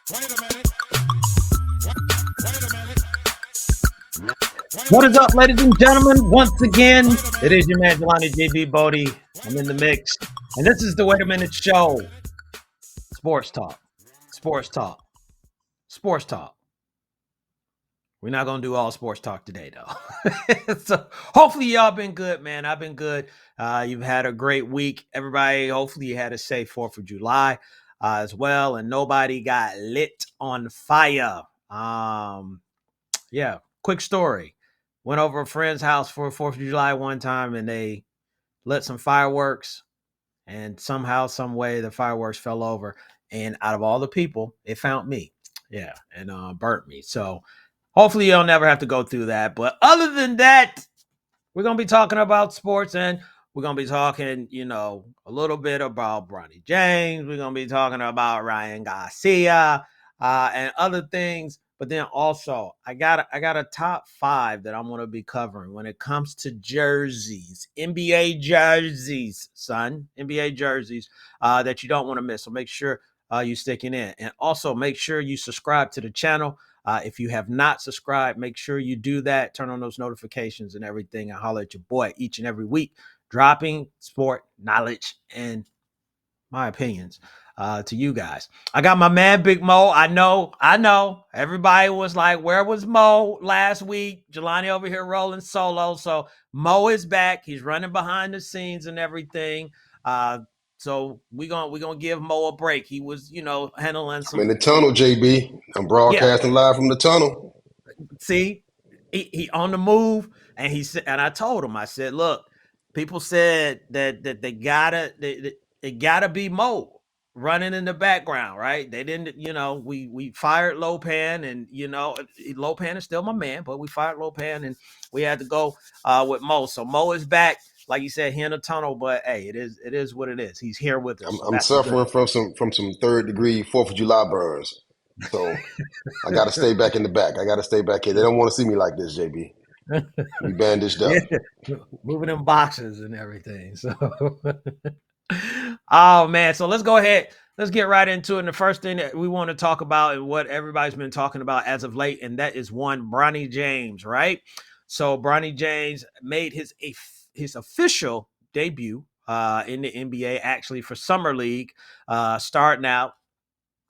What is up, ladies and gentlemen? Once again, it is your man, Jelani JB Bodie. I'm in the mix. And this is the Wait a Minute Show. Sports talk. Sports talk. Sports talk. We're not going to do all sports talk today, though. So hopefully y'all been good, man. I've been good. You've had a great week. Everybody, hopefully you had a safe 4th of July as well. And nobody got lit on fire. Yeah, quick story. Went over a friend's house for 4th of July one time and they lit some fireworks and somehow, some way the fireworks fell over. And out of all the people, it found me. Yeah, and burnt me. So hopefully you'll never have to go through that. But other than that, we're going to be talking about sports and we're going to be talking, a little bit about Bronny James. We're going to be talking about Ryan Garcia and other things. But then also, I got a top 5 that I'm going to be covering when it comes to jerseys, NBA jerseys, son, NBA jerseys that you don't want to miss. So make sure you sticking in. And also make sure you subscribe to the channel. If you have not subscribed, make sure you do that. Turn on those notifications and everything. And holler at your boy each and every week, dropping sport knowledge and my opinions to you guys. I got my man, Big Mo. I know. Everybody was like, where was Mo last week? Jelani over here rolling solo. So Mo is back. He's running behind the scenes and everything. So we're gonna give Mo a break. He was, handling I'm in some the tunnel, JB. I'm yeah. broadcasting live from the tunnel. See, he on the move, and he said, and I told him, I said, look, people said that they gotta be Mo running in the background, right? They didn't, we fired Lopan, and Lopan is still my man, but we fired Lopan, and we had to go with Mo. So Mo is back, like you said, he in the tunnel, but hey, it is what it is. He's here with us, I'm, so I'm that's a good suffering thing. from some 3rd-degree 4th of July burns. So I got to stay back in the back. I got to stay back here. They don't want to see me like this, JB. We bandaged up. Yeah, moving in boxes and everything. So, oh man, so let's go ahead. Let's get right into it. And the first thing that we want to talk about and what everybody's been talking about as of late, and that is one Bronny James, right? So Bronny James made his official debut in the NBA, actually for summer league, starting out.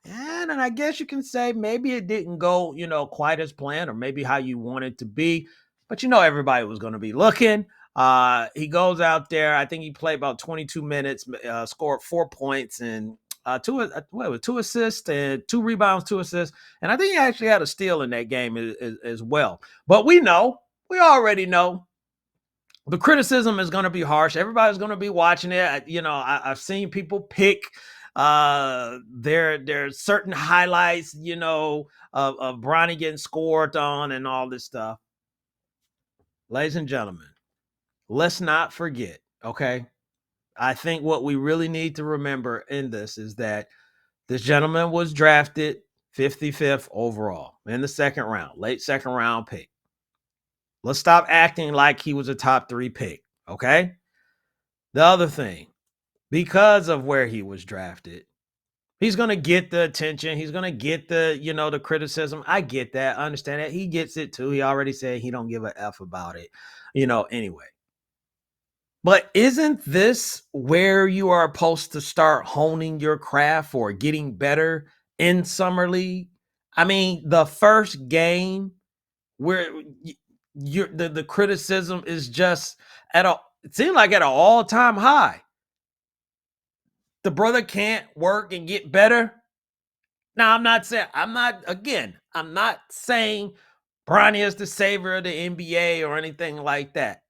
And I guess you can say maybe it didn't go, quite as planned, or maybe how you want it to be. But everybody was going to be looking. He goes out there. I think he played about 22 minutes, scored 4 points and two assists and 2 rebounds, 2 assists, and I think he actually had a steal in that game as well. But we already know the criticism is going to be harsh. Everybody's going to be watching it. I've seen people pick there's certain highlights, of Bronny getting scored on and all this stuff. Ladies and gentlemen, let's not forget, okay? I think what we really need to remember in this is that this gentleman was drafted 55th overall in the second round, late second round pick. Let's stop acting like he was a top 3 pick, okay? The other thing, because of where he was drafted, he's going to get the attention. He's going to get the criticism. I get that. I understand that. He gets it too. He already said he don't give a F about it, anyway. But isn't this where you are supposed to start honing your craft or getting better in summer league? I mean, the first game where the criticism is just it seemed like at an all-time high. The brother can't work and get better. Now, I'm not saying Bronny is the savior of the NBA or anything like that.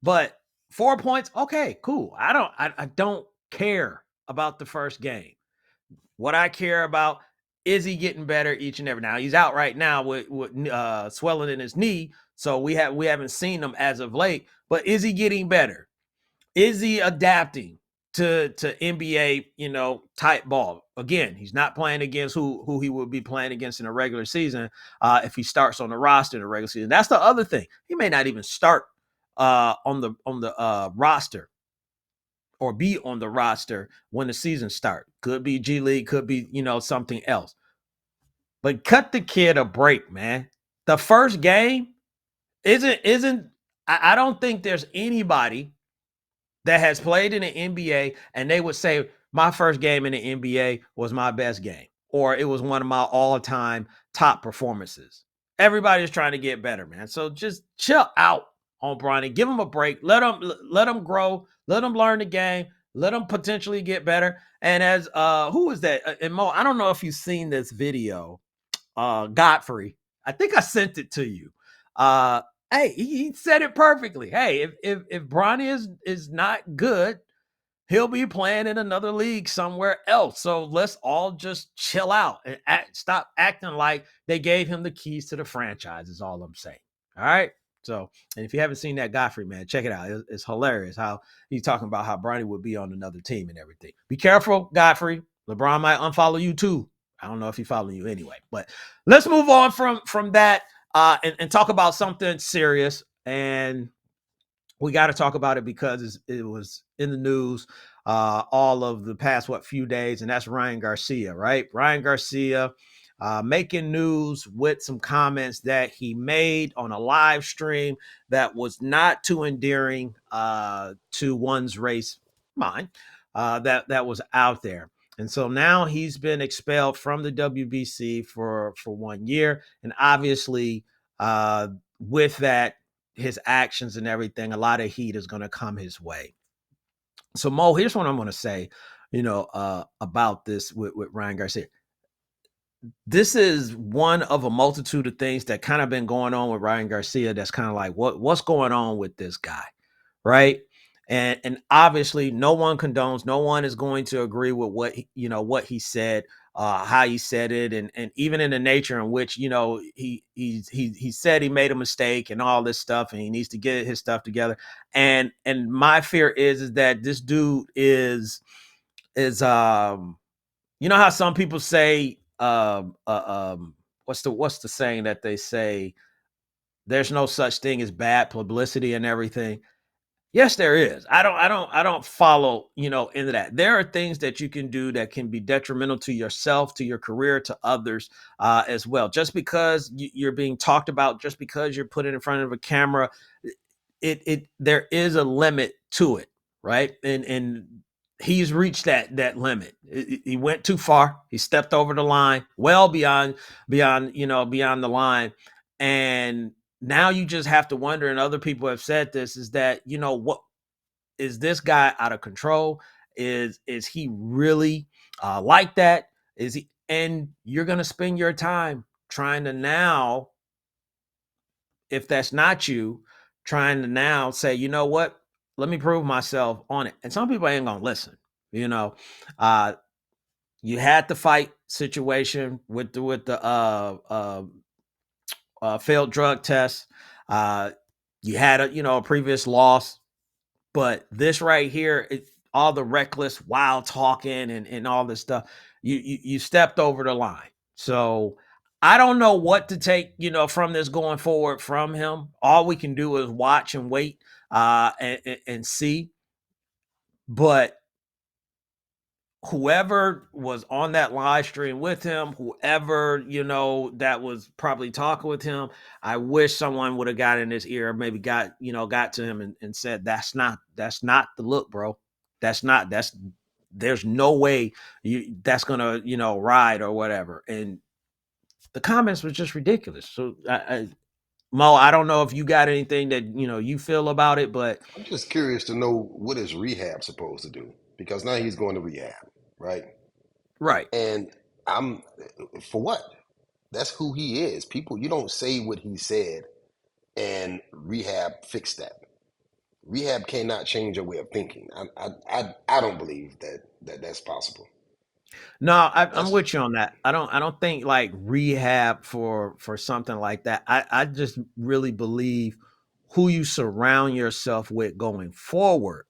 But 4 points, okay, cool. I don't care about the first game. What I care about is he getting better each and every. Now he's out right now with swelling in his knee, so we haven't seen him as of late. But is he getting better? Is he adapting to NBA, type ball? Again, he's not playing against who he would be playing against in a regular season if he starts on the roster in the regular season. That's the other thing. He may not even start on the roster or be on the roster when the season starts. Could be G League, could be, something else. But cut the kid a break, man. The first game isn't I don't think there's anybody that has played in the NBA and they would say my first game in the NBA was my best game or it was one of my all-time top performances. Everybody's trying to get better, man. So just chill out on Bronny. Give him a break. Let him grow. Let him learn the game. Let him potentially get better. And as who is that? And Mo, I don't know if you've seen this video. Godfrey. I think I sent it to you. Hey, he said it perfectly. Hey, if Bronny is not good, he'll be playing in another league somewhere else. So let's all just chill out and stop acting like they gave him the keys to the franchise. Is all I'm saying. All right. So, and if you haven't seen that Godfrey, man, check it out. It's hilarious how he's talking about how Bronny would be on another team and everything. Be careful, Godfrey. LeBron might unfollow you too. I don't know if he's following you anyway, but let's move on from that and talk about something serious. And we got to talk about it because it was in the news all of the past few days, and that's Ryan Garcia, right? Ryan Garcia making news with some comments that he made on a live stream that was not too endearing to one's race, mine, that was out there. And so now he's been expelled from the WBC for 1 year, and obviously with that his actions and everything, a lot of heat is going to come his way. So Mo, here's what I'm going to say, about this with Ryan Garcia. This is one of a multitude of things that kind of been going on with Ryan Garcia. That's kind of like what's going on with this guy, right? And obviously, no one condones. No one is going to agree with what he said, how he said it, and even in the nature in which he said he made a mistake and all this stuff, and he needs to get his stuff together. And my fear is that this dude is how some people say what's the saying that they say, there's no such thing as bad publicity and everything. Yes, there is. I don't follow, into that. There are things that you can do that can be detrimental to yourself, to your career, to others as well. Just because you're being talked about, just because you're put in front of a camera, there is a limit to it, right? And he's reached that limit. He went too far. He stepped over the line, well beyond the line, and now you just have to wonder. And other people have said this: is that what is this guy out of control? Is he really like that? Is he? And you're gonna spend your time trying to now, if that's not you, trying to now say, you know what? Let me prove myself on it. And some people ain't gonna listen. You know, uh, you had the fight situation with the failed drug test. Uh, you had a previous loss, but this right here, all the reckless, wild talking and all this stuff, you stepped over the line. So I don't know what to take, from this going forward from him. All we can do is watch and wait and see. But whoever was on that live stream with him, whoever, that was probably talking with him, I wish someone would have got in his ear, maybe got to him and said, that's not the look, bro. There's no way that's gonna, ride or whatever. And the comments was just ridiculous. So Mo, I don't know if you got anything that, you feel about it, but I'm just curious to know what is rehab supposed to do because now he's going to rehab, right? right. And I'm for what? That's who he is. People, you don't say what he said and rehab fix that. Rehab cannot change your way of thinking. I don't believe that's possible. No, I'm That's with you on that. I don't think like rehab for something like that. I just really believe who you surround yourself with going forward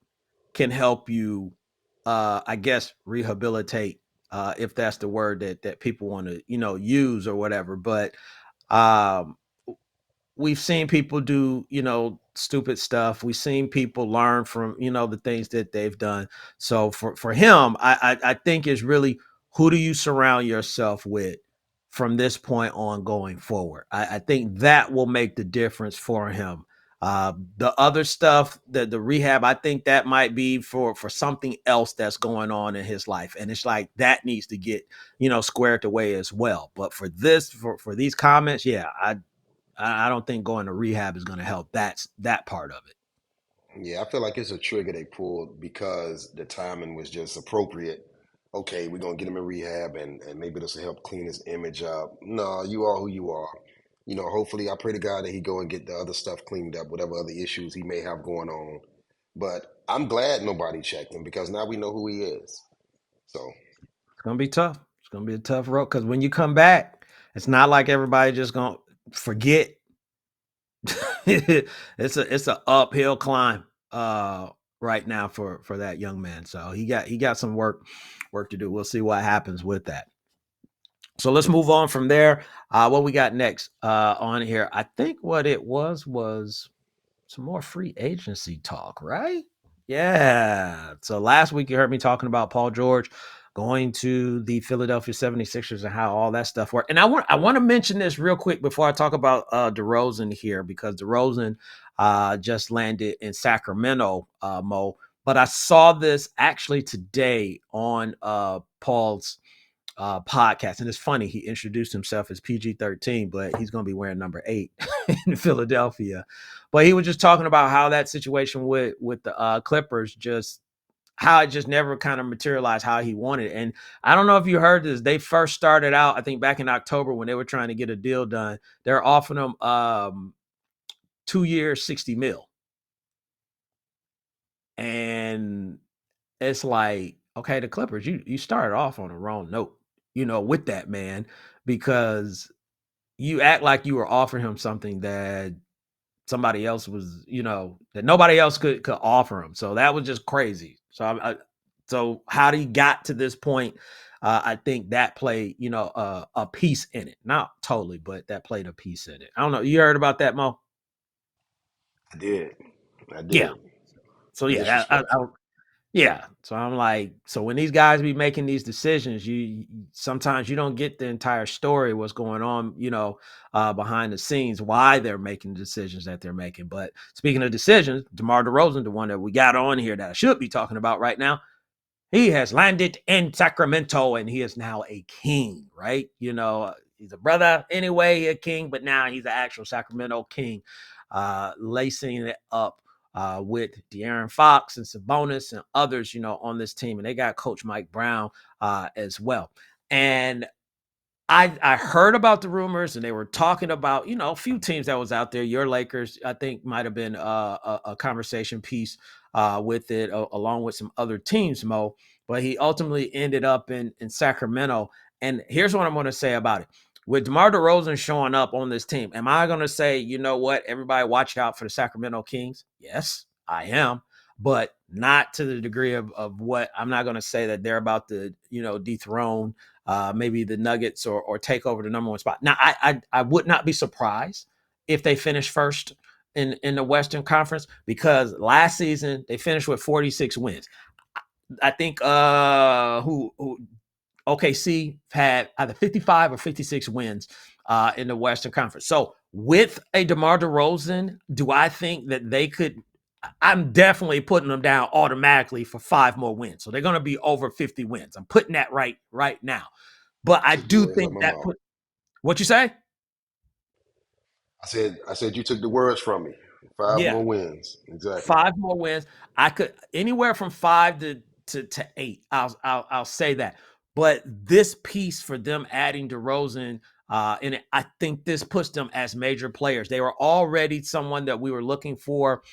can help you, I guess, rehabilitate, if that's the word that people want to use or whatever. But um, we've seen people do, stupid stuff. We've seen people learn from, the things that they've done. So for him, I think is really, who do you surround yourself with from this point on going forward? I think that will make the difference for him. The other stuff, the rehab, I think that might be for something else that's going on in his life, and it's like that needs to get, squared away as well. But for this, for these comments, yeah, I don't think going to rehab is going to help. That's that part of it. Yeah, I feel like it's a trigger they pulled because the timing was just appropriate. Okay, we're gonna get him in rehab and maybe this will help clean his image up. No, you are who you are. Hopefully I pray to God that he go and get the other stuff cleaned up, whatever other issues he may have going on. But I'm glad nobody checked him because now we know who he is. So It's gonna be tough. It's gonna be a tough road because when you come back, it's not like everybody just gonna forget. It's a uphill climb right now for that young man. So he got some work to do. We'll see what happens with that. So let's move on from there. What we got next on here? I think what it was some more free agency talk, right? Yeah. So last week you heard me talking about Paul George going to the Philadelphia 76ers and how all that stuff worked. And I want to mention this real quick before I talk about DeRozan here, because DeRozan just landed in Sacramento, Mo. But I saw this actually today on Paul's podcast. And it's funny, he introduced himself as PG-13, but he's going to be wearing number 8 in Philadelphia. But he was just talking about how that situation with the Clippers, just how it just never kind of materialized how he wanted. And I don't know if you heard this. They first started out, I think back in October when they were trying to get a deal done. They're offering him 2 years, 60 mil. And it's like, okay, the Clippers, you started off on the wrong note, with that man, because you act like you were offering him something that somebody else was, that nobody else could offer him. So that was just crazy. So how he got to this point, I think that played, a piece in it. Not totally, but that played a piece in it. I don't know. You heard about that, Mo? I did. I Yeah. did. So yeah, Disrespectful. yeah. So I'm like, so when these guys be making these decisions, you sometimes you don't get the entire story, what's going on, behind the scenes, why they're making the decisions that they're making. But speaking of decisions, DeMar DeRozan, the one that we got on here that I should be talking about right now, he has landed in Sacramento and he is now a king, right? He's a brother anyway, a king, but now he's an actual Sacramento king, lacing it up with De'Aaron Fox and Sabonis and others, on this team. And they got Coach Mike Brown as well. And I heard about the rumors and they were talking about, a few teams that was out there. Your Lakers, I think, might have been a conversation piece with it, along with some other teams, Mo. But he ultimately ended up in Sacramento. And here's what I'm going to say about it. With DeMar DeRozan showing up on this team, am I going to say, you know what, everybody watch out for the Sacramento Kings? Yes, I am. But not to the degree of what I'm not going to say that they're about to, dethrone maybe the Nuggets or take over the number one spot. Now, I would not be surprised if they finish first in the Western Conference, because last season they finished with 46 wins. I think who OKC had either 55 or 56 wins in the Western Conference. So with a DeMar DeRozan, do I think that they could? I'm definitely putting them down automatically for 5 more wins. So they're going to be over 50 wins. I'm putting that right now. But I Took the do words out think my that mouth. put what you say? I said you took the words from me. Five Yeah, more wins. Exactly. 5 more wins. I could anywhere from 5 to 8. I'll say that. But this piece for them adding DeRozan in it, I think this puts them as major players. They were already someone that we were looking for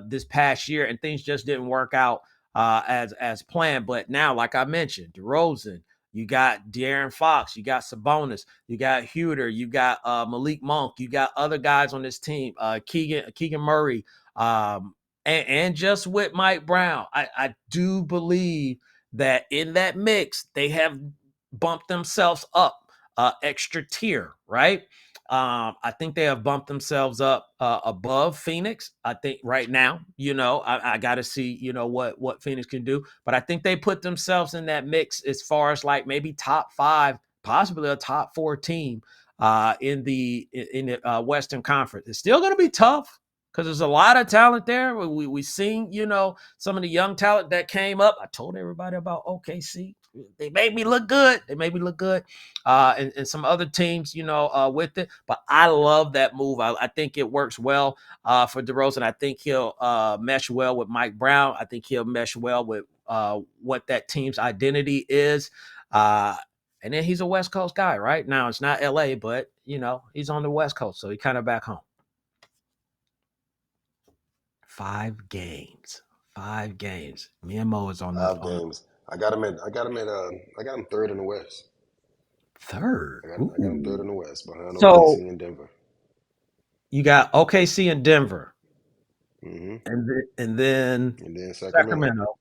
this past year, and things just didn't work out as planned. But now, like I mentioned, DeRozan, you got De'Aaron Fox, you got Sabonis, you got Huter, you got Malik Monk, you got other guys on this team, Keegan Murray, and just with Mike Brown. I do believe that in that mix, they have bumped themselves up extra tier, right? I think they have bumped themselves up above Phoenix. I think right now, I got to see, what Phoenix can do. But I think they put themselves in that mix as far as like maybe top five, possibly a top four team in the Western Conference. It's still going to be tough because there's a lot of talent there. We seen, some of the young talent that came up. I told everybody about OKC. They made me look good. And some other teams, with it. But I love that move. I think it works well for DeRozan. I think he'll mesh well with Mike Brown. I think he'll mesh well with what that team's identity is. And then he's a West Coast guy, right? Now it's not LA, but he's on the West Coast, so he kind of back home. 5 games. 5 games. Me and Mo is on the 5 games. I got him third in the West. third. I got him third Ooh. in the West behind So OKC and Denver. you got OKC and Denver, Hmm. and then And then Sacramento. Sacramento.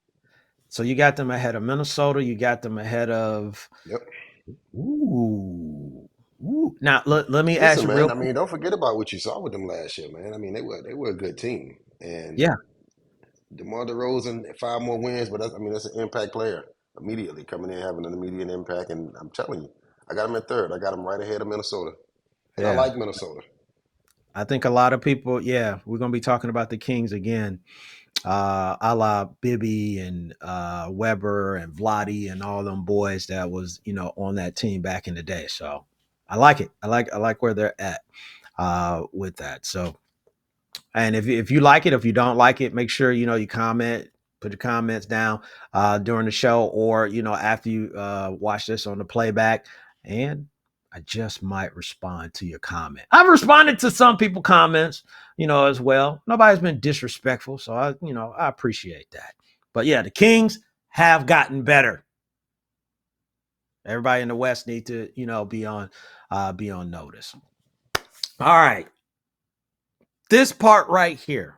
So you got them ahead of Minnesota. You got them ahead of. Yep. Ooh. Ooh. Now let me ask Listen, you real man. I quick. mean, don't forget about what you saw with them last year, man. I mean, they were a good team, and Yeah, DeMar DeRozan 5 more wins, but that's an impact player immediately coming in having an immediate impact. And I'm telling you, I got him at third. I got him right ahead of Minnesota, and I yeah. like Minnesota. I think a lot of people. Yeah, we're gonna be talking about the Kings again. A la Bibby and Weber and Vladi and all them boys that was on that team back in the day. So I like it. I like where they're at with that. So, and if you like it, if you don't like it, make sure you comment. Put your comments down during the show, or after you watch this on the playback, and I just might respond to your comment. I've responded to some people comments, as well. Nobody's been disrespectful, so I appreciate that. But yeah, the Kings have gotten better. Everybody in the West need to, be on notice. All right, this part right here,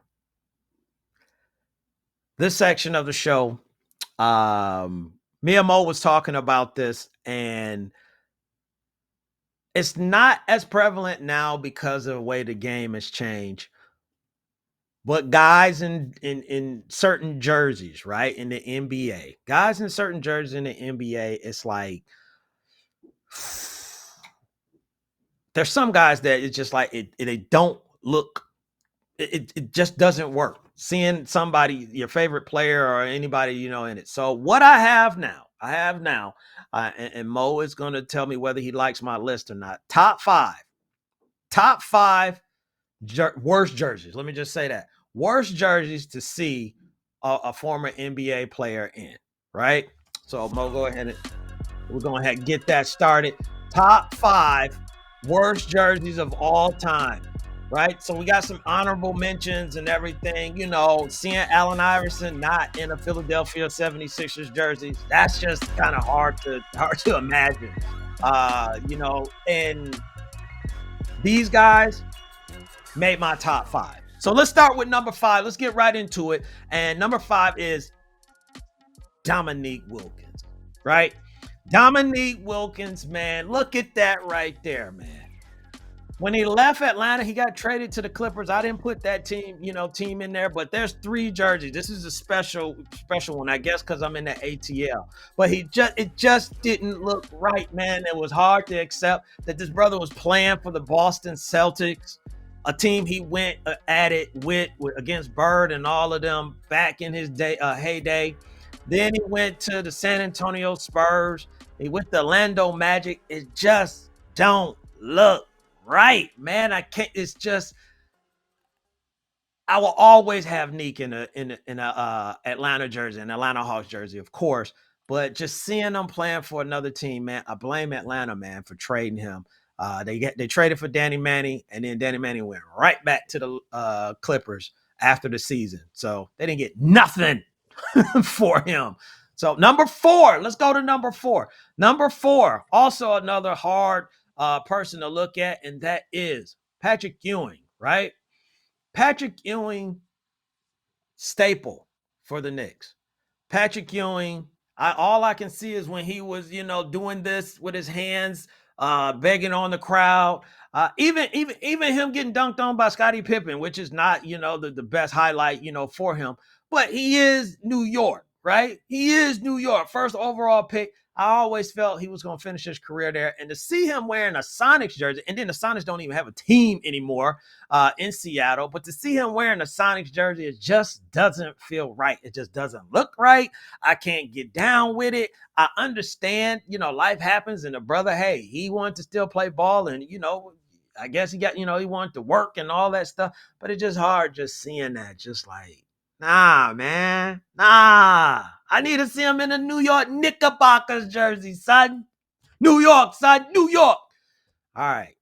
this section of the show, Mia Mo was talking about this, and it's not as prevalent now because of the way the game has changed. But guys in certain jerseys, right, in the NBA, guys in certain jerseys in the NBA, it's like there's some guys that it's just like they don't look. It just doesn't work. Seeing somebody, your favorite player or anybody, in it. So what I have now, and Mo is going to tell me whether he likes my list or not. Top five worst jerseys. Let me just say that worst jerseys to see a former NBA player in. Right. So Mo, go ahead and we're going to get that started. Top five worst jerseys of all time. Right. So we got some honorable mentions and everything. Seeing Allen Iverson not in a Philadelphia 76ers jersey, that's just kind of hard to imagine. And these guys made my top five. So let's start with number five. Let's get right into it. And number five is Dominique Wilkins, right? Dominique Wilkins, man, look at that right there, man. When he left Atlanta, he got traded to the Clippers. I didn't put that team in there, but there's 3 jerseys. This is a special one, I guess, because I'm in the ATL. But it just didn't look right, man. It was hard to accept that this brother was playing for the Boston Celtics, a team he went at it with against Bird and all of them back in his heyday. Then he went to the San Antonio Spurs. He went to Orlando Magic. It just don't look right, man. I can't. It's just I will always have Neek in a Atlanta jersey, an Atlanta Hawks jersey, of course. But just seeing them playing for another team, man, I blame Atlanta, man, for trading him. They traded for Danny Manning, and then Danny Manning went right back to the Clippers after the season. So they didn't get nothing for him. So number four, let's go to number four. Number four, also another hard person to look at, and that is Patrick Ewing, right? Patrick Ewing, staple for the Knicks. Patrick Ewing, all I can see is when he was, doing this with his hands begging on the crowd. Even him getting dunked on by Scottie Pippen, which is not, the best highlight, for him. But he is New York, right? He is New York. First overall pick. I always felt he was going to finish his career there. And to see him wearing a Sonics jersey, and then the Sonics don't even have a team anymore in Seattle, but to see him wearing a Sonics jersey, it just doesn't feel right. It just doesn't look right. I can't get down with it. I understand, life happens, and the brother, hey, he wanted to still play ball, and, I guess he got, he wanted to work and all that stuff, but it's just hard just seeing that, just like, nah, man. Nah. I need to see him in a New York Knickerbockers jersey, son. New York, son. New York. All right.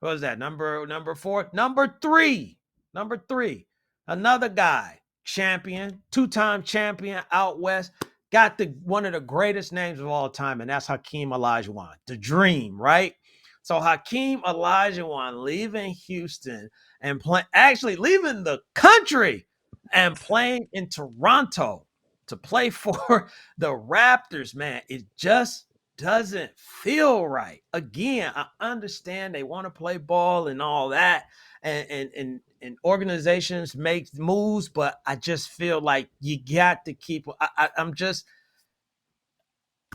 What was that? Number 4? Number 3. Number 3. Another guy. Champion. 2-time champion out west. Got one of the greatest names of all time, and that's Hakeem Olajuwon. The Dream, right? So Hakeem Olajuwon leaving Houston and actually leaving the country and playing in Toronto to play for the Raptors, man. It just doesn't feel right. Again, I understand they want to play ball and all that, and organizations make moves, but I just feel like you got to keep.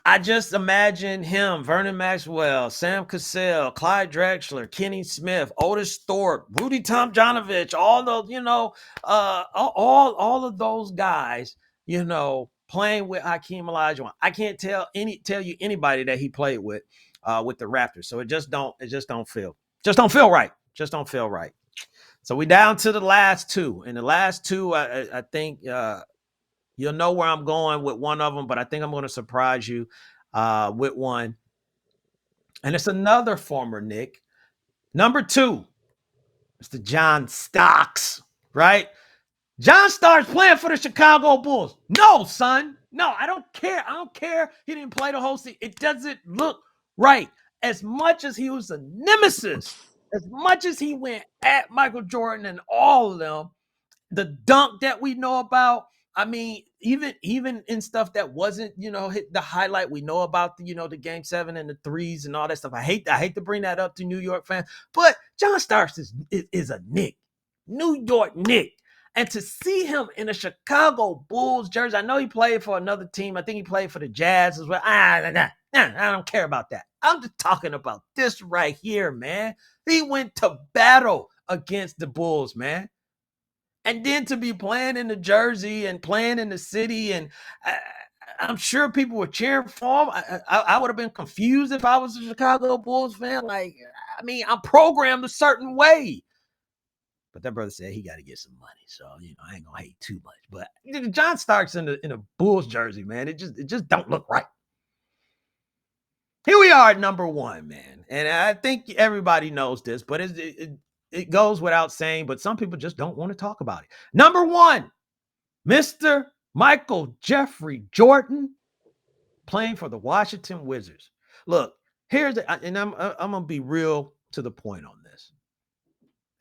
I just imagine him, Vernon Maxwell, Sam Cassell, Clyde Drexler, Kenny Smith, Otis Thorpe, Rudy Tomjanovich, all those, all of those guys, playing with Hakeem Olajuwon. I can't tell you anybody that he played with the Raptors. So it just don't feel right. Just don't feel right. So we down to the last two. And the last two, I think you'll know where I'm going with one of them, but I think I'm going to surprise you with one. And it's another former Knick. Number 2, Mr. John Starks, right? John Starks playing for the Chicago Bulls. No, son. No, I don't care. I don't care. He didn't play the whole season. It doesn't look right. As much as he was a nemesis, as much as he went at Michael Jordan and all of them, the dunk that we know about. I mean, even in stuff that wasn't, hit the highlight, we know about the game 7 and the threes and all that stuff. I hate to bring that up to New York fans, but John Starks is a Knick, New York Knick. And to see him in a Chicago Bulls jersey, I know he played for another team. I think he played for the Jazz as well. I don't care about that. I'm just talking about this right here, man. He went to battle against the Bulls, man. And then to be playing in the jersey and playing in the city, and I'm sure people were cheering for him. I would have been confused if I was a Chicago Bulls fan. Like, I mean, I'm programmed a certain way. But that brother said he got to get some money, so I ain't gonna hate too much. But John Starks in a Bulls jersey, man, it just don't look right. Here we are at number 1, man, and I think everybody knows this, but it goes without saying. But some people just don't want to talk about it. Number 1, Mr. Michael Jeffrey Jordan, playing for the Washington Wizards. Look, and I'm gonna be real to the point on this.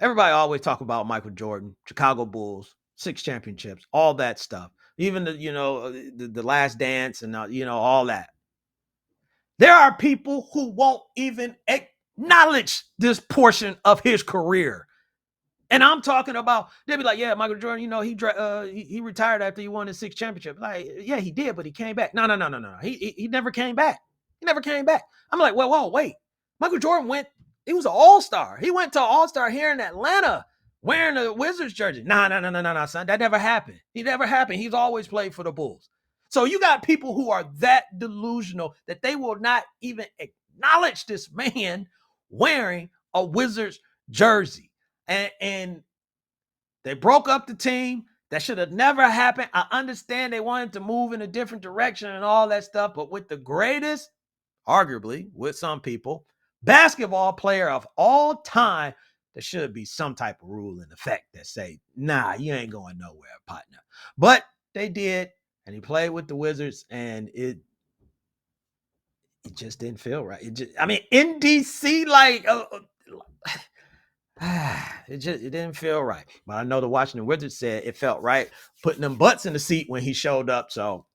Everybody always talk about Michael Jordan, Chicago Bulls, 6 championships, all that stuff. Even the Last Dance and all that. There are people who won't even acknowledge this portion of his career. And I'm talking about, they'll be like, yeah, Michael Jordan, he retired after he won his 6th championship. Like, yeah, he did, but he came back. No. He never came back. He never came back. I'm like, whoa, wait. Michael Jordan he was an all-star. He went to all-star here in Atlanta wearing a Wizards jersey. No, son. That never happened. He never happened. He's always played for the Bulls. So you got people who are that delusional that they will not even acknowledge this man wearing a Wizards jersey. And they broke up the team. That should have never happened. I understand they wanted to move in a different direction and all that stuff, but with the greatest, arguably, with some people, basketball player of all time, there should be some type of rule in effect that say, nah, you ain't going nowhere, partner. But they did, and he played with the Wizards, and it just didn't feel right. In DC, like, it didn't feel right. But I know the Washington Wizards said it felt right, putting them butts in the seat when he showed up. So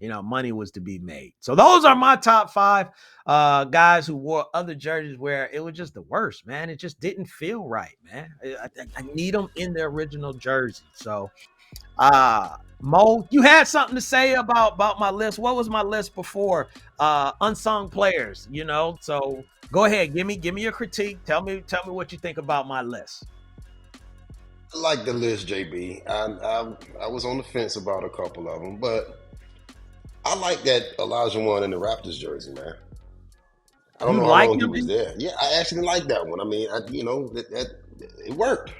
money was to be made. So those are my top 5 guys who wore other jerseys where it was just the worst, man. It just didn't feel right, man. I need them in their original jersey. So Mo, you had something to say about my list. What was my list before? Unsung players, So go ahead, give me your critique. Tell me what you think about my list. I like the list, JB. I was on the fence about a couple of them, but I like that Elijah one in the Raptors jersey, man. I don't You know how like long he him? was there. Yeah, I actually like that one. I mean, it worked.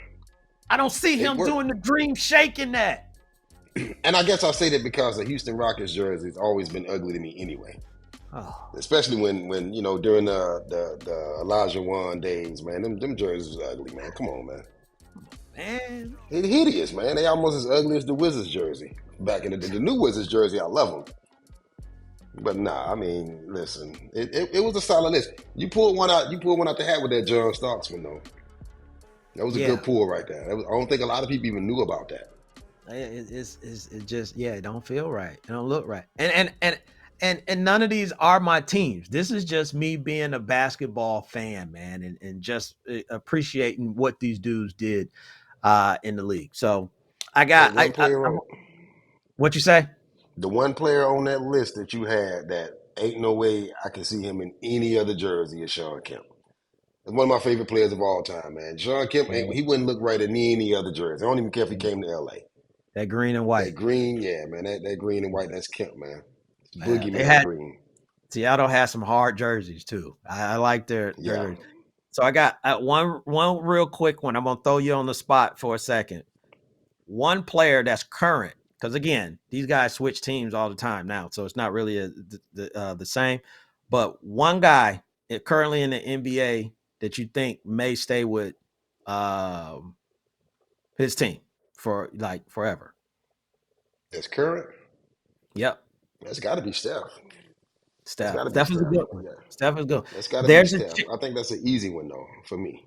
I don't see It him doing worked. the dream shaking that. And I guess I'll say that because the Houston Rockets jersey has always been ugly to me anyway. Oh Especially when during the Elijah Wan days, man, them jerseys was ugly, man. Come on, man. man. It's hideous, man. They almost as ugly as the Wizards jersey. Back in the new Wizards jersey, I love them. But nah, I mean, listen, it was a solid list. You pulled one out. You pulled one out the hat with that John Starks one though. That was a Yeah. good pull right there. I don't think a lot of people even knew about that. It just it don't feel right. It don't look right. And none of these are my teams. This is just me being a basketball fan, man, and just appreciating what these dudes did in the league. So I Hey, got what you say? the one player on that list that you had that ain't no way I can see him in any other jersey is Sean Kemp. It's one of my favorite players of all time, man. Sean Kemp, Yeah, he wouldn't look right in any other jersey. I don't even care if he came to LA. that green and That white. green, yeah, man. That green and white, that's Kemp, man. It's Yeah, they boogeyman had green. Seattle has some hard jerseys too. I like their Yeah. jerseys. So I got one real quick one. I'm gonna throw you on the spot for a second. One player that's current, because again, these guys switch teams all the time now, so it's not really the same. But one guy currently in the NBA that you think may stay with um, his team for like forever. That's current. Yep, That's got to be Steph. That's Steph. got to be Steph is a Steph. good one. Yeah. Steph is good. That's got to be There's a Steph. I think that's an easy one, though, for me.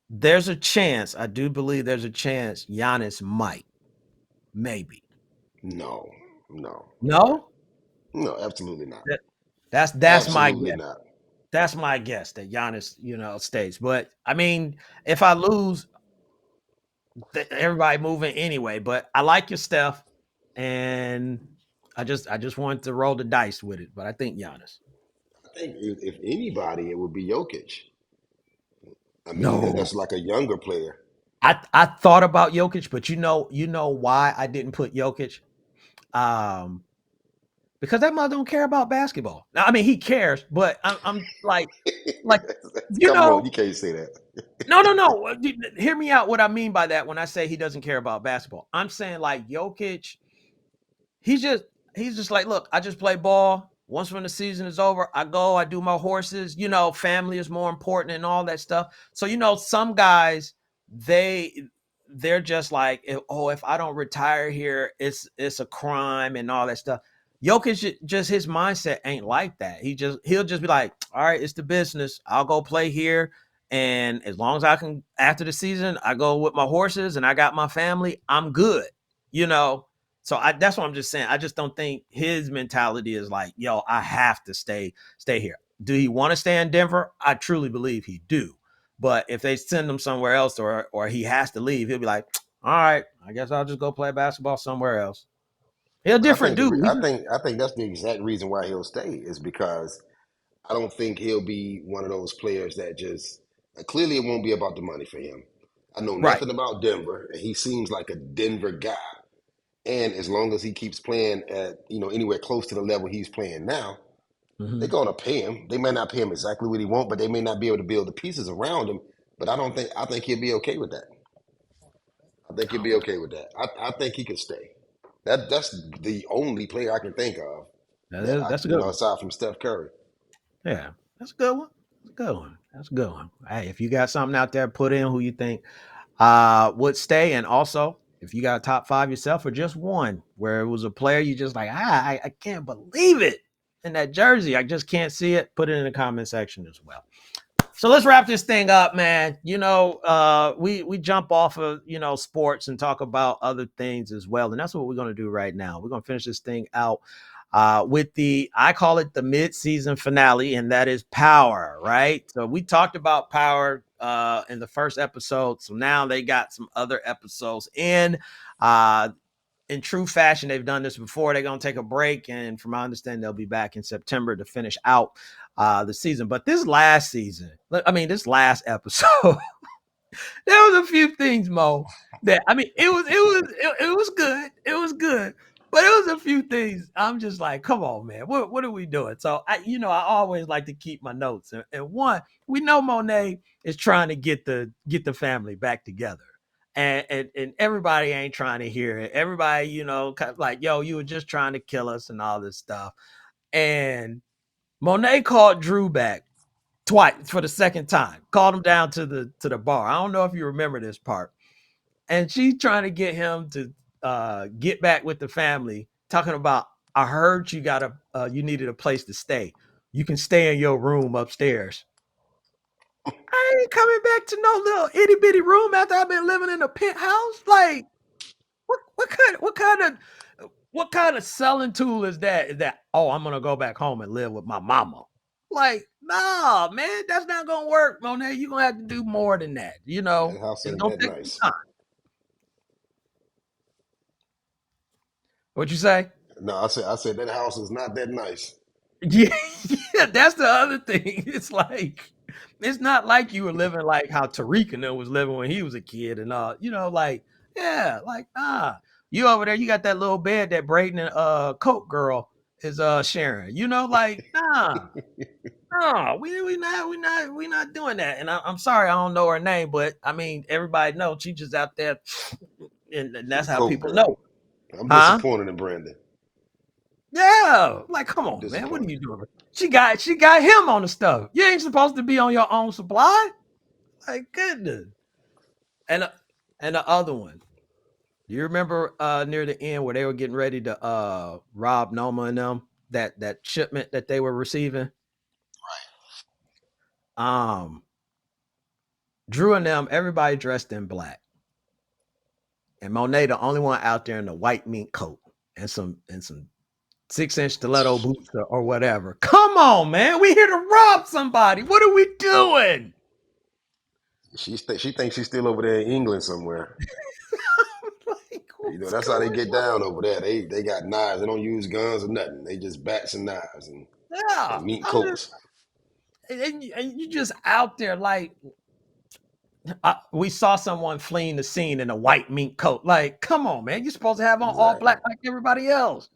there's a chance. I do believe there's a chance Giannis might, maybe. No, no, No, no, absolutely not. That- that's my Absolutely guess. not. That's my guess that Giannis, stays. But I mean, if I lose, everybody moving anyway. But I like your Steph, and I just wanted to roll the dice with it. But I think Giannis. I think if anybody, it would be Jokic. I mean, No, that's like a younger player. I thought about Jokic, but you know why I didn't put Jokic? Um, because that mother don't care about basketball. Now, I mean, he cares, but I'm like you Come on, know you can't say that. No, no, no. Hear me out. What I mean by that when I say he doesn't care about basketball, I'm saying like Jokic, he's just he's just like, look, I just play ball. Once when the season is over, I go, I do my horses. Family is more important and all that stuff. So some guys they they're just like, oh, if I don't retire here, it's a crime and all that stuff. Jokic just his mindset ain't like that. He'll just be like, all right, it's the business. I'll go play here. And as long as I can, after the season, I go with my horses and I got my family, I'm good. You know, so that's what I'm just saying. I just don't think his mentality is like, yo, I have to stay here. Do he want to stay in Denver? I truly believe he do. But if they send him somewhere else or he has to leave, he'll be like, all right, I guess I'll just go play basketball somewhere else. He's a But different dude. I think that's the exact reason why he'll stay is because I don't think he'll be one of those players that just clearly it won't be about the money for him. I know Right. nothing about Denver, and he seems like a Denver guy. And as long as he keeps playing at anywhere close to the level he's playing now, they're Mhm. going to pay him. They may not pay him exactly what he wants, but they may not be able to build the pieces around him. But I think he'll be okay with that. I think he'll be Okay. okay with that. I think he could stay. That's the only player I can think of that That's a good one. aside from Steph Curry. Yeah, that's a good one. That's a good one. That's a good one. Hey, if you got something out there, put in who you think would stay. And also, if you got a top 5 yourself or just one where it was a player you just like, I can't believe it in that jersey. I just can't see it. Put it in the comment section as well. So let's wrap this thing up, man. We jump off of sports and talk about other things as well, and that's what we're gonna do right now. We're gonna finish this thing out with I call it the mid-season finale, and that is Power, right? So we talked about Power in the first episode. So now they got some other episodes uh, in true fashion. They've done this before. They're going to take a break. And from my understanding, they'll be back in September to finish out the season. But this last season, this last episode, there was a few things, Mo, that it was good. It was good. But it was a few things. I'm just like, come on, man. What are we doing? So I always like to keep my notes. And one, we know Monet is trying to get the family back together. And everybody ain't trying to hear it. Everybody, kind of like, yo, you were just trying to kill us and all this stuff. And Monet called Drew back twice for the second time. Called him down to the bar. I don't know if you remember this part. And she's trying to get him to get back with the family, talking about, I heard you needed a place to stay. You can stay in your room upstairs. I ain't coming back to no little itty bitty room after I've been living in a penthouse. Like, what kind of selling tool is that? Is that, oh, I'm gonna go back home and live with my mama? Like, nah, man, that's not gonna work, Monet. You're gonna have to do more than that. That house It's ain't gonna that take some nice. time. What you say? No, I said that house is not that nice. Yeah, yeah, that's the other thing. It's not like you were living like how Tariq and them was living when he was a kid and like, yeah, like, you over there, you got that little bed that Braden and Coke girl is sharing. Like, no, we not doing that. And I'm sorry, I don't know her name, but I mean everybody knows she just out there, and that's how Coke people girl. know. I'm Huh? disappointed in Brandon. Yeah, like, come I'm on, man, what are disappointed. you doing? She got him on the stuff. You ain't supposed to be on your own supply. Like, goodness. And and the other one, do you remember near the end where they were getting ready to rob Noma and them, that shipment that they were receiving? Um, Drew and them, everybody dressed in black, and Monet the only one out there in the white mink coat and some 6-inch stiletto boots or whatever. Come on, man. We here to rob somebody. What are we doing? She thinks she's still over there in England somewhere. Like, what's That's how they going get down on? over there. They got knives. They don't use guns or nothing. They just bats and knives and Yeah. meat I'm just, coats. and you just out there like, we saw someone fleeing the scene in a white mink coat. Like, come on, man. You're supposed to have on all Exactly. black like everybody else.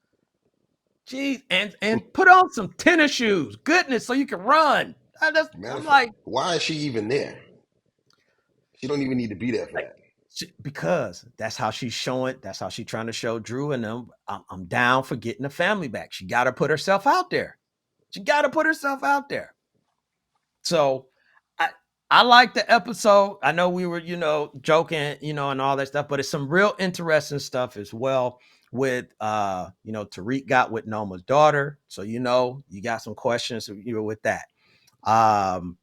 Jeez, and put on some tennis shoes. Goodness, so you can run. Matter I'm of fact, like, why is she even there? She don't even need to be there for like, that. because that's how she's showing. That's how she's trying to show Drew and them. I'm down for getting the family back. She got to put herself out there. She got to put herself out there. So I I like the episode. I know we were, joking, and all that stuff, but it's some real interesting stuff as well with Tariq got with Noma's daughter. So you got some questions with that. Um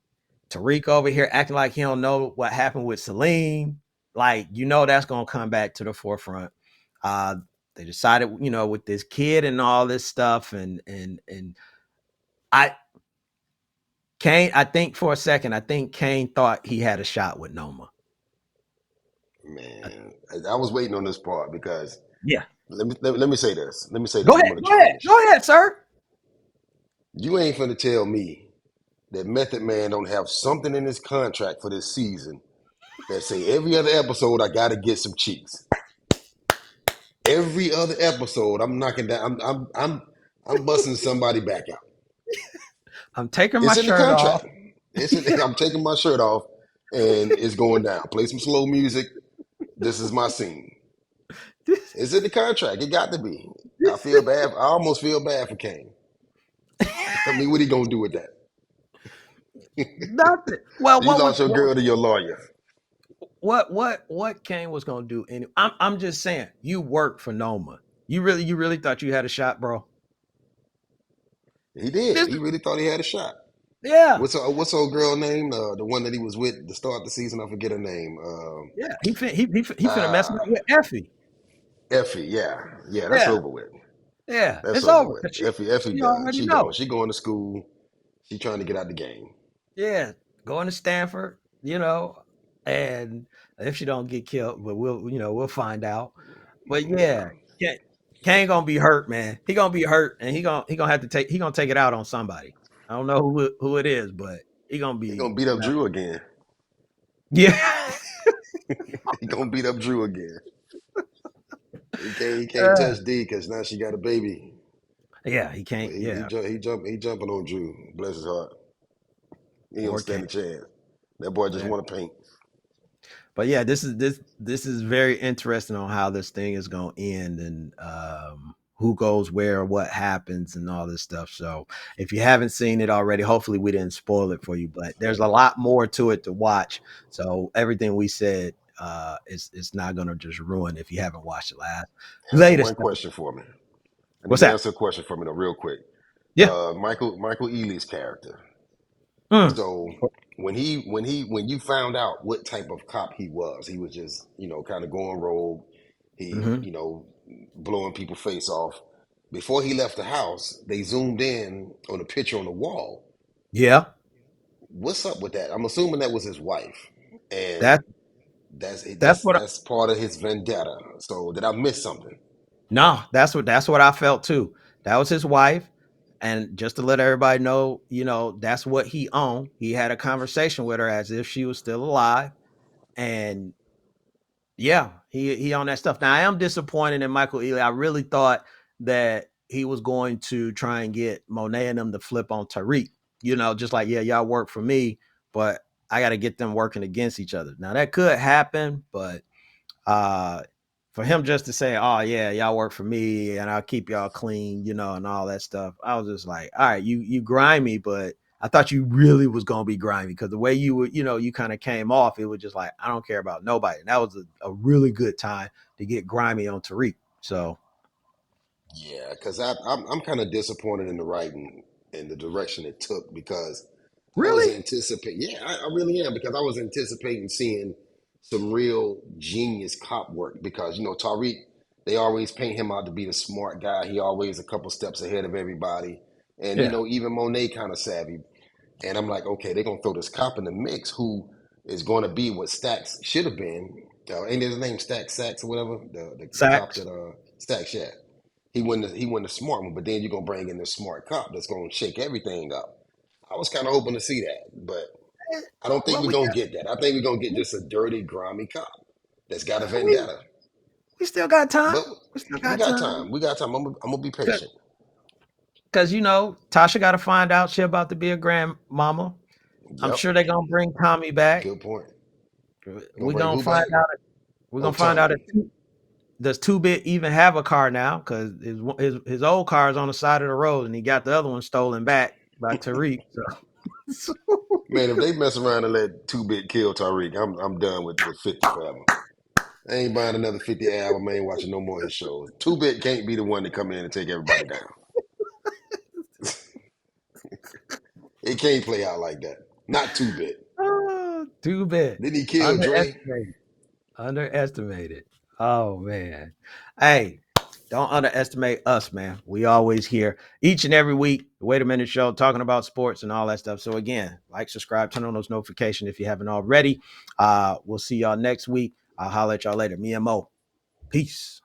Tariq over here acting like he don't know what happened with Celine. Like, that's gonna come back to the forefront. Uh they decided, with this kid and all this stuff, and I Kane, I think for a second, I think Kane thought he had a shot with Noma. Uh, Man, I was waiting on this part because yeah. let me say this. Let me say Go this. I'm ahead. gonna let Go you ahead. finish. Go ahead, sir. You ain't finna tell me that Method Man don't have something in his contract for this season that say every other episode I gotta get some cheeks. Every other episode I'm knocking down. I'm busting somebody back out. I'm taking my It's in the shirt off. contract. I'm taking my shirt off and it's going down. Play some slow music. This is my scene. this, It's in the contract. It got to be. I this, feel bad. I almost feel bad for Kane. I mean, what he gonna do with that? nothing. Well, You lost your girl to your lawyer. what Kane was gonna do? I'm just saying, you work for Noma. You really thought you had a shot, bro? He did. This, He really thought he had a shot. yeah, What's old girl name? The one that he was with to start the season. I forget her name. yeah. He finna mess Uh, up with Effie. Effie. Yeah, yeah. That's Yeah, over with. Yeah, That's it's over over with. because Effie she done. already She gone. know. She going to school. She trying to get out the game. Yeah, going to Stanford, and if she don't get killed, but we'll find out. But Yeah. yeah, Kane gonna be hurt, man. He gonna be hurt, and he gonna have to take it out on somebody. I don't know who it is, but he gonna He be gonna beat up Drew again. yeah. He gonna beat up Drew again. He can't Uh, touch D because now she got a baby. yeah, he But can't. Yeah, he jumping on Drew. Bless his heart. He don't poor stand Kane. a chance. That boy just Yeah. want to paint. But yeah, this is very interesting on how this thing is going to end and who goes where, what happens, and all this stuff. So if you haven't seen it already, hopefully we didn't spoil it for you. But there's a lot more to it to watch. So everything we said is not going to just ruin if you haven't watched the Answer latest one stuff. question for me. I need What's you to that? answer a question for me though, real quick. Yeah. Michael Ealy's character. Mm. So when you found out what type of cop he was just kind of going rogue. He Hmm. blowing people face off. Before he left the house, they zoomed in on a picture on the wall. Yeah. What's up with that? I'm assuming that was his wife, That and that's that's what that's part of his vendetta. So did I miss something? No, that's what I felt too. That was his wife. And just to let everybody know, that's what he owned. He had a conversation with her as if she was still alive. And yeah, he on that stuff. Now I am disappointed in Michael Ealy. I really thought that he was going to try and get Monet and them to flip on Tariq. Just like, yeah, y'all work for me, but I got to get them working against each other. Now that could happen, but uh, for him just to say, "Oh yeah, y'all work for me, and I'll keep y'all clean," and all that stuff. I was just like, "All right, you grimy, but I thought you really was gonna be grimy because the way you would, you kind of came off, it was just like I don't care about nobody." And that was a really good time to get grimy on Tariq. So Yeah, because I'm kind of disappointed in the writing and the direction it took because I was really, anticipating. Yeah, I really am because I was anticipating seeing some real genius cop work because Tariq, they always paint him out to be the smart guy. He always a couple steps ahead of everybody, and yeah, even Monet kind of savvy. And I'm like, okay, they're gonna throw this cop in the mix who is going to be what Stacks should have been. Ain't his name Stacks Sacks or whatever? The cop sacks. that Stacks, yeah. He won the smart one, but then you're gonna bring in this smart cop that's gonna shake everything up. I was kind of hoping to see that, but Eh, I don't think Well, we're we gonna got get that. I think we're gonna get just a dirty, grimy cop that's got a we vendetta. we still got time. But We still we got got time. time. We got time. I'm gonna be patient. Because Tasha got to find out she about to be a grandmama. I'm Yep. sure they're gonna bring Tommy back. Good point. Gonna We're bring gonna who find back? out. We're Oh, gonna find out if Tommy. does Two Bit even have a car now? Because his old car is on the side of the road, and he got the other one stolen back by Tariq. So Man, if they mess around and let Two Bit kill Tyreek, I'm done with 50 forever. I ain't buying another 50 album. I ain't watching no more of his shows. Two Bit can't be the one to come in and take everybody down. It can't play out like that. Not Two Bit. Two Bit Didn't he kill Dre? underestimated. Underestimated. Oh man. Hey, don't underestimate us, man. We always here each and every week. The Wait a Minute Show, talking about sports and all that stuff. So again, like, subscribe, turn on those notifications if you haven't already. We'll see y'all next week. I'll holler at y'all later. Me and Mo. Peace.